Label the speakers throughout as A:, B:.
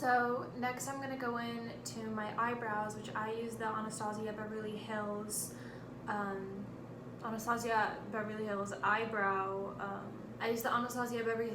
A: So next I'm gonna go in to my eyebrows, which I use the Anastasia Beverly Hills eyebrow. I use the Anastasia Beverly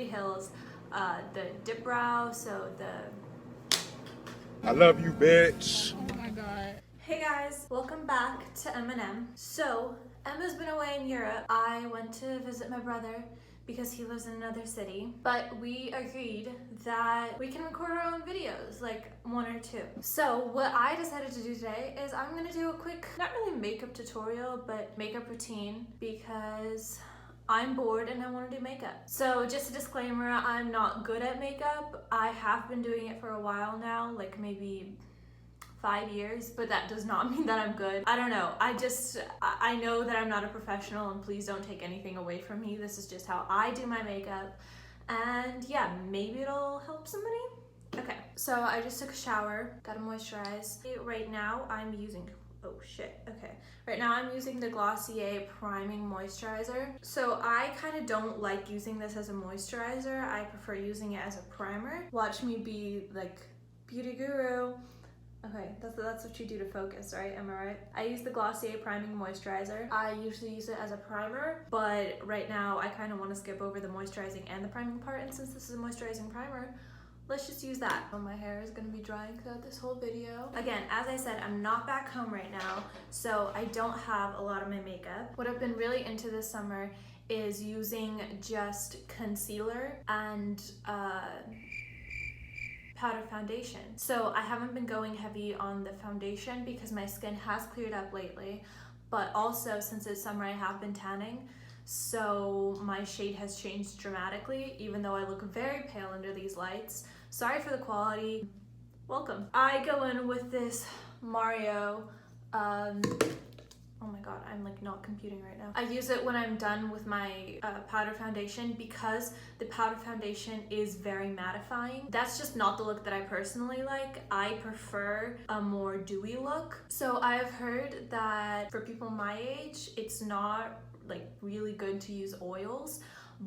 A: Hills. The dip brow. So
B: I love you, bitch.
A: Oh my god. Hey guys, welcome back to M&M. So Emma's been away in Europe. I went to visit my brother because he lives in another city, but we agreed that we can record our own videos, like 1 or 2. So what I decided to do today is I'm gonna do a quick, not really makeup tutorial, but makeup routine because I'm bored and I want to do makeup. So just a disclaimer, I'm not good at makeup. I have been doing it for a while now, like maybe 5 years, but that does not mean that I'm good. I don't know. I know that I'm not a professional, and please don't take anything away from me. This is just how I do my makeup. And yeah, maybe it'll help somebody. Okay, so I just took a shower, gotta moisturize. Right now I'm using, oh shit, okay. Right now I'm using the Glossier Priming Moisturizer. So I kind of don't like using this as a moisturizer. I prefer using it as a primer. Watch me be like beauty guru. Okay, that's what you do to focus, right? Am I right? I use the Glossier Priming Moisturizer. I usually use it as a primer, but right now I kind of want to skip over the moisturizing and the priming part, and since this is a moisturizing primer, let's just use that. So my hair is going to be drying throughout this whole video. Again, as I said, I'm not back home right now, so I don't have a lot of my makeup. What I've been really into this summer is using just concealer and powder foundation. So I haven't been going heavy on the foundation because my skin has cleared up lately, but also since it's summer I have been tanning, so my shade has changed dramatically, even though I look very pale under these lights. Sorry for the quality. Welcome. I go in with this Mario, oh my god, I'm like not computing right now. I use it when I'm done with my powder foundation because the powder foundation is very mattifying. That's just not the look that I personally like. I prefer a more dewy look. So I have heard that for people my age, it's not like really good to use oils,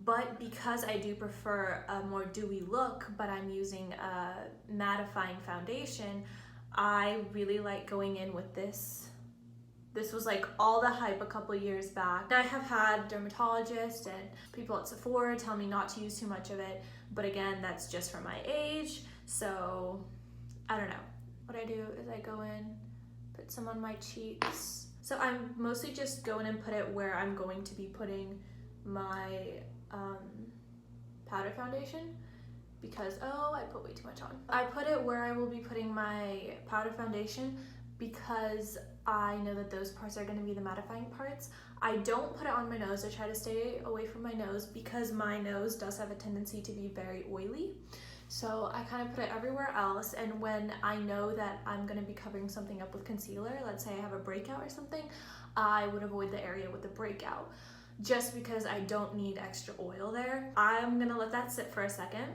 A: but because I do prefer a more dewy look, but I'm using a mattifying foundation, I really like going in with this. This was like all the hype a couple years back. I have had dermatologists and people at Sephora tell me not to use too much of it, but again, that's just for my age, so I don't know. What I do is I go in, put some on my cheeks. So I'm mostly just going and put it where I'm going to be putting my powder foundation because, oh, I put way too much on. I put it where I will be putting my powder foundation because I know that those parts are going to be the mattifying parts. I don't put it on my nose. I try to stay away from my nose because my nose does have a tendency to be very oily. So I kind of put it everywhere else, and when I know that I'm going to be covering something up with concealer, let's say I have a breakout or something, I would avoid the area with the breakout just because I don't need extra oil there. I'm going to let that sit for a second.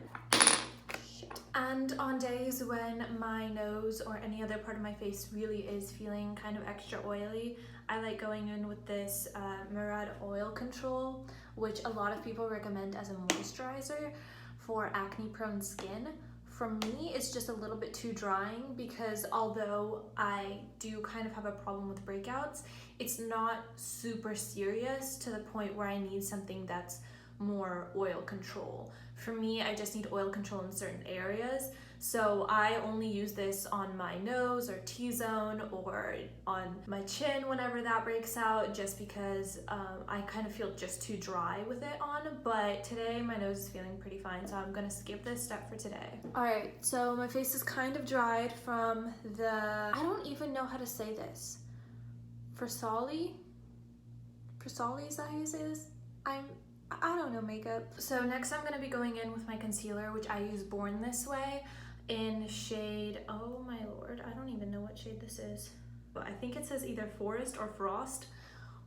A: And on days when my nose or any other part of my face really is feeling kind of extra oily, I like going in with this Murad Oil Control, which a lot of people recommend as a moisturizer for acne-prone skin. For me, it's just a little bit too drying because although I do kind of have a problem with breakouts, it's not super serious to the point where I need something that's more oil control. For me, I just need oil control in certain areas. So I only use this on my nose or T-zone or on my chin whenever that breaks out, just because I kind of feel just too dry with it on. But today my nose is feeling pretty fine, so I'm gonna skip this step for today. All right, so my face is kind of dried from the, I don't even know how to say this. Versali? Versali, is that how you say this? I don't know makeup. So next I'm gonna be going in with my concealer, which I use Born This Way in shade, oh my lord, I don't even know what shade this is. But I think it says either Forest or Frost.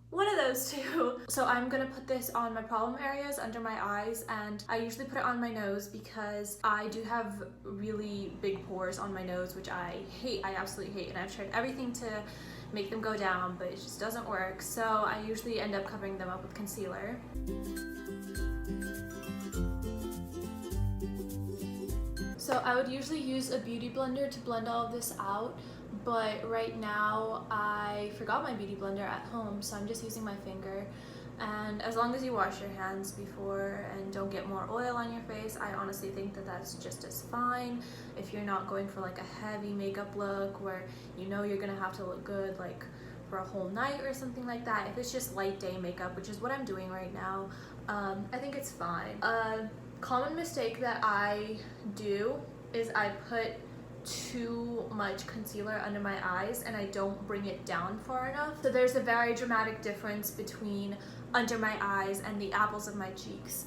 A: One of those two. So I'm gonna put this on my problem areas under my eyes, and I usually put it on my nose because I do have really big pores on my nose, which I hate, I absolutely hate, and I've tried everything to make them go down, but it just doesn't work. So I usually end up covering them up with concealer. So I would usually use a beauty blender to blend all of this out, but right now I forgot my beauty blender at home, so I'm just using my finger. And as long as you wash your hands before and don't get more oil on your face, I honestly think that that's just as fine. If you're not going for like a heavy makeup look where you know you're gonna have to look good like for a whole night or something like that, if it's just light day makeup, which is what I'm doing right now, I think it's fine. A common mistake that I do is I put too much concealer under my eyes and I don't bring it down far enough. So there's a very dramatic difference between under my eyes and the apples of my cheeks.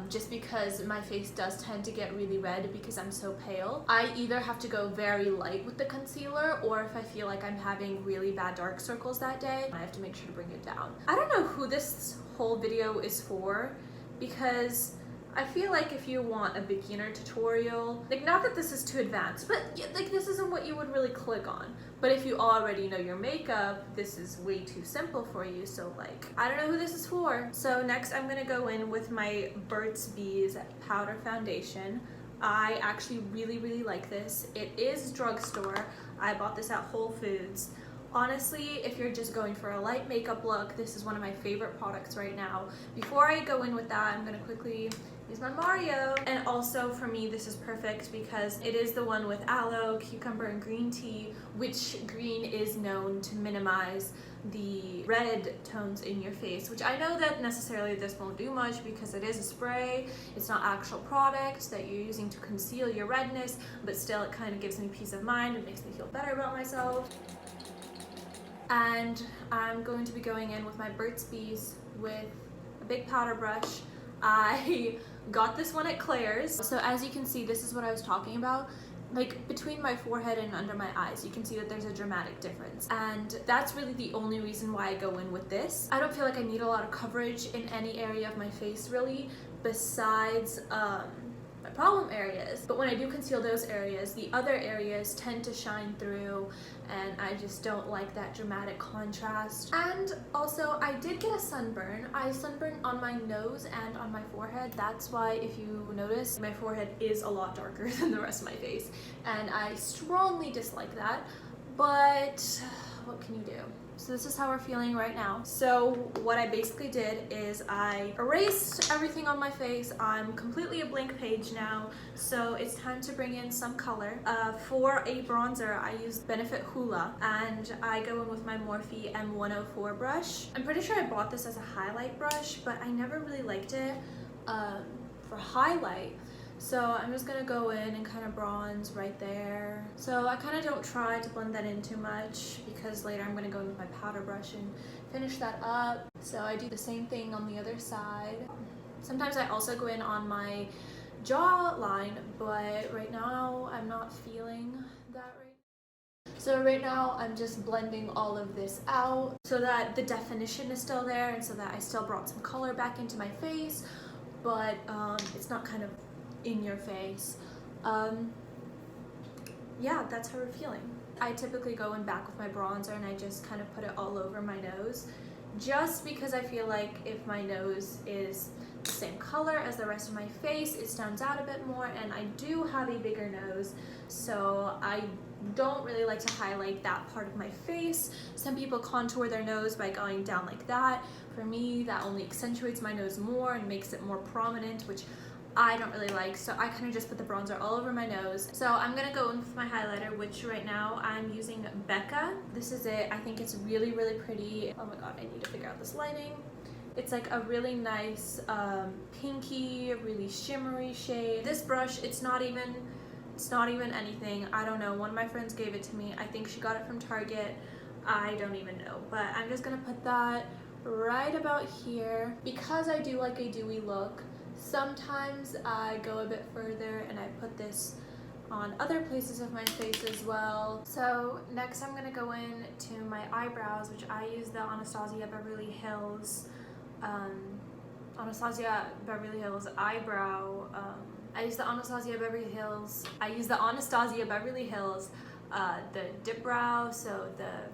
A: Just because my face does tend to get really red because I'm so pale. I either have to go very light with the concealer, or if I feel like I'm having really bad dark circles that day, I have to make sure to bring it down. I don't know who this whole video is for, because I feel like if you want a beginner tutorial, like, not that this is too advanced, but like this isn't what you would really click on. But if you already know your makeup, this is way too simple for you, so like, I don't know who this is for. So next I'm gonna go in with my Burt's Bees powder foundation. I actually really like this. It is drugstore. I bought this at Whole Foods. Honestly, if you're just going for a light makeup look, this is one of my favorite products right now. Before I go in with that, I'm gonna quickly use my Mario. And also for me, this is perfect because it is the one with aloe, cucumber, and green tea, which green is known to minimize the red tones in your face, which I know that necessarily this won't do much because it is a spray. It's not actual product that you're using to conceal your redness, but still it kind of gives me peace of mind. It makes me feel better about myself. And I'm going to be going in with my Burt's Bees with a big powder brush. I got this one at Claire's. So as you can see, this is what I was talking about. Like between my forehead and under my eyes, you can see that there's a dramatic difference. And that's really the only reason why I go in with this. I don't feel like I need a lot of coverage in any area of my face really, besides my problem areas. But when I do conceal those areas, the other areas tend to shine through, and I just don't like that dramatic contrast. And also, I did get a sunburn. I sunburned on my nose and on my forehead. That's why, if you notice, my forehead is a lot darker than the rest of my face, and I strongly dislike that. But what can you do? So this is how we're feeling right now. So what I basically did is I erased everything on my face. I'm completely a blank page now. So it's time to bring in some color. For a bronzer, I used Benefit Hoola, and I go in with my Morphe M104 brush. I'm pretty sure I bought this as a highlight brush, but I never really liked it for highlight. So I'm just gonna go in and kind of bronze right there. So I kind of don't try to blend that in too much because later I'm gonna go in with my powder brush and finish that up. So I do the same thing on the other side. Sometimes I also go in on my jawline, but right now I'm not feeling that right. So right now I'm just blending all of this out so that the definition is still there and so that I still brought some color back into my face, but it's not kind of in your face. Yeah, that's how we're feeling. I typically go in back with my bronzer and I just kind of put it all over my nose, just because I feel like if my nose is the same color as the rest of my face, it stands out a bit more, and I do have a bigger nose, so I don't really like to highlight that part of my face. Some people contour their nose by going down like that. For me, that only accentuates my nose more and makes it more prominent, which I don't really like, so I kind of just put the bronzer all over my nose. So I'm gonna go in with my highlighter, which right now I'm using Becca. This is it. I think it's really pretty. Oh my god, I need to figure out this lighting. It's like a really nice pinky, really shimmery shade. This brush, it's not even anything. I don't know. One of my friends gave it to me. I think she got it from Target. I don't even know, but I'm just gonna put that right about here. Because I do like a dewy look, sometimes I go a bit further and I put this on other places of my face as well. So next I'm gonna go in to my eyebrows, which I use the Anastasia Beverly Hills eyebrow. I use the Anastasia Beverly Hills. The dip brow. So the.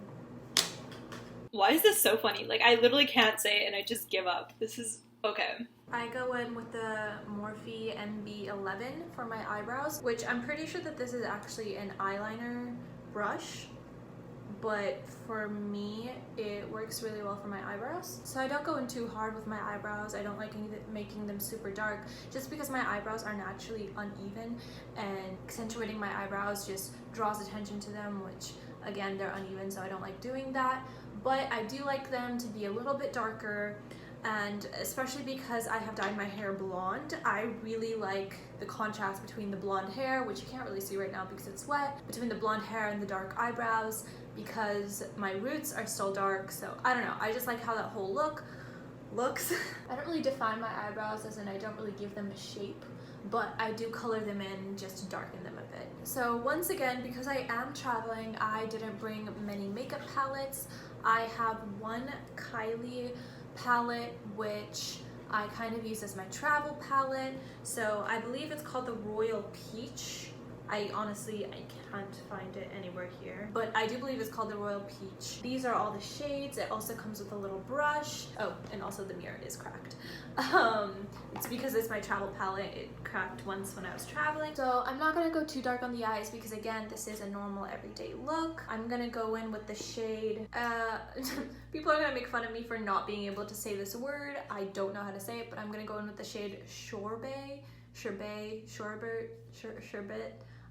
C: Why is this so funny? Like, I literally can't say it and I just give up. This is okay.
A: I go in with the Morphe MB11 for my eyebrows, which I'm pretty sure that this is actually an eyeliner brush, but for me it works really well for my eyebrows. So I don't go in too hard with my eyebrows. I don't like making them super dark, just because my eyebrows are naturally uneven, and accentuating my eyebrows just draws attention to them, which again, they're uneven, so I don't like doing that. But I do like them to be a little bit darker, and especially because I have dyed my hair blonde, I really like the contrast between the blonde hair, which you can't really see right now because it's wet, between the blonde hair and the dark eyebrows, because my roots are still dark. So I don't know, I just like how that whole look looks. I don't really define my eyebrows, as in I don't really give them a shape, but I do color them in just to darken them a bit. So once again, because I am traveling, I didn't bring many makeup palettes. I have one Kylie palette, which I kind of use as my travel palette. So I believe it's called the Royal Peach. I can't find it anywhere here, but I do believe it's called the Royal Peach. These are all the shades. It also comes with a little brush. Oh, and also the mirror is cracked. It's because it's my travel palette. It cracked once when I was traveling. So I'm not gonna go too dark on the eyes because again, this is a normal everyday look. I'm gonna go in with the shade, people are gonna make fun of me for not being able to say this word. I don't know how to say it, but I'm gonna go in with the shade Sorbet.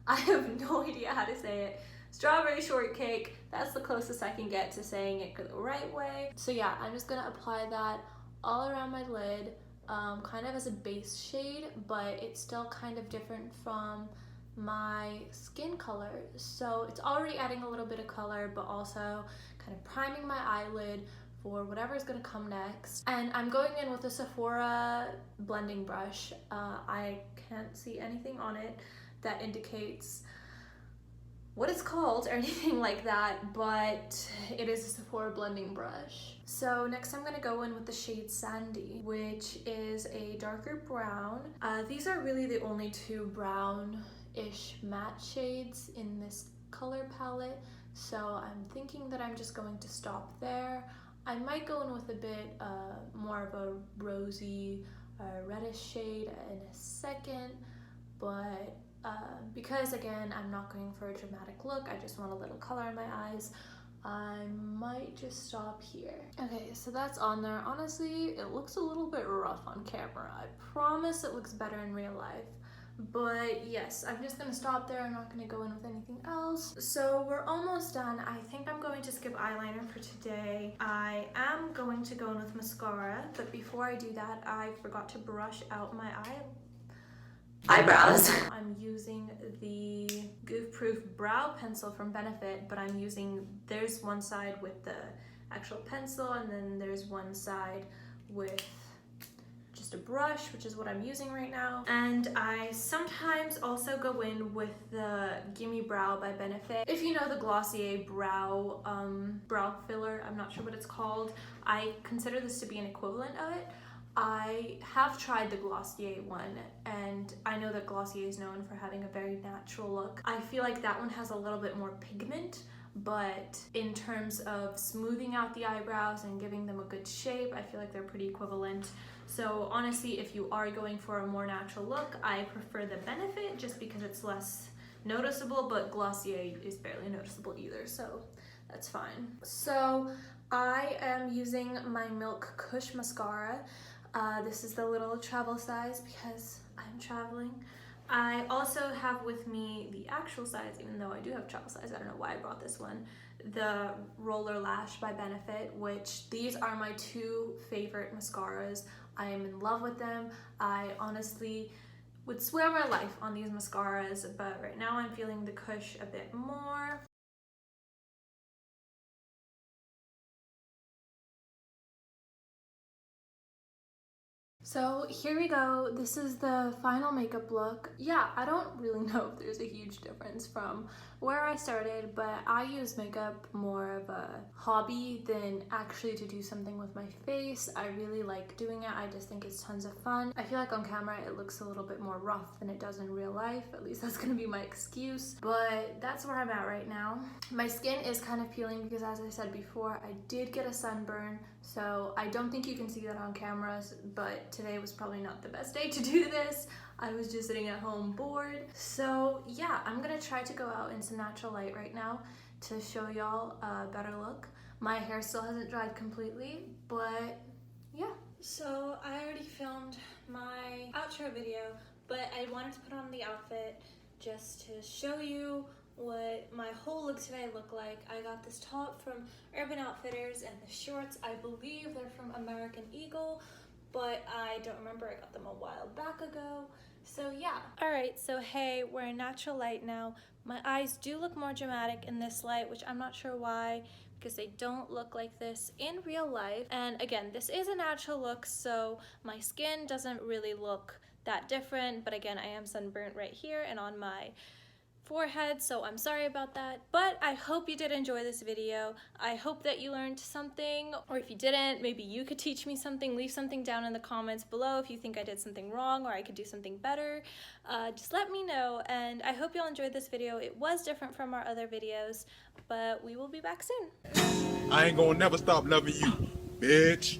A: I have no idea how to say it. Strawberry shortcake, that's the closest I can get to saying it the right way. So yeah, I'm just gonna apply that all around my lid, kind of as a base shade, but it's still kind of different from my skin color. So it's already adding a little bit of color, but also kind of priming my eyelid for whatever is going to come next. And I'm going in with a Sephora blending brush. I can't see anything on it that indicates what it's called or anything like that, but it is a Sephora blending brush. So next I'm going to go in with the shade Sandy, which is a darker brown. These are really the only two brown-ish matte shades in this color palette, so I'm thinking that I'm just going to stop there. I might go in with a bit more of a rosy, reddish shade in a second, but because again, I'm not going for a dramatic look, I just want a little color in my eyes, I might just stop here. Okay, so that's on there. Honestly, it looks a little bit rough on camera. I promise it looks better in real life. But yes, I'm just gonna stop there. I'm not gonna go in with anything else. So we're almost done. I think I'm going to skip eyeliner for today. I am going to go in with mascara, but before I do that, I forgot to brush out my eyebrows. I'm using the Goof Proof Brow Pencil from Benefit, but there's one side with the actual pencil, and then there's one side with just a brush, which is what I'm using right now. And I sometimes also go in with the Gimme Brow by Benefit. If you know the Glossier brow filler, I'm not sure what it's called. I consider this to be an equivalent of it. I have tried the Glossier one, and I know that Glossier is known for having a very natural look. I feel like that one has a little bit more pigment, but in terms of smoothing out the eyebrows and giving them a good shape, I feel like they're pretty equivalent. So honestly, if you are going for a more natural look, I prefer the Benefit just because it's less noticeable, but Glossier is barely noticeable either, so that's fine. So I am using my Milk Kush mascara. This is the little travel size because I'm traveling. I also have with me the actual size, even though I do have travel size. I don't know why I brought this one. The Roller Lash by Benefit, which these are my two favorite mascaras. I am in love with them. I honestly would swear my life on these mascaras, but right now I'm feeling the Kush a bit more. So here we go. This is the final makeup look. Yeah, I don't really know if there's a huge difference from where I started, but I use makeup more of a hobby than actually to do something with my face. I really like doing it. I just think it's tons of fun. I feel like on camera it looks a little bit more rough than it does in real life. At least that's gonna be my excuse, but that's where I'm at right now. My skin is kind of peeling because, as I said before, I did get a sunburn, so I don't think you can see that on cameras, but to today was probably not the best day to do this. I was just sitting at home bored. So yeah, I'm gonna try to go out in some natural light right now to show y'all a better look. My hair still hasn't dried completely, but yeah. So I already filmed my outro video, but I wanted to put on the outfit just to show you what my whole look today looked like. I got this top from Urban Outfitters and the shorts, I believe they're from American Eagle, but I don't remember, I got them a while back ago. So yeah. Alright, so hey, we're in natural light now. My eyes do look more dramatic in this light, which I'm not sure why, because they don't look like this in real life. And again, this is a natural look, so my skin doesn't really look that different, but again, I am sunburnt right here and on my forehead, so I'm sorry about that. But I hope you did enjoy this video. I hope that you learned something, or if you didn't, maybe you could teach me something. Leave something down in the comments below if you think I did something wrong or I could do something better. Just let me know, and I hope y'all enjoyed this video. It was different from our other videos, but we will be back soon.
B: I ain't gonna never stop loving you, bitch.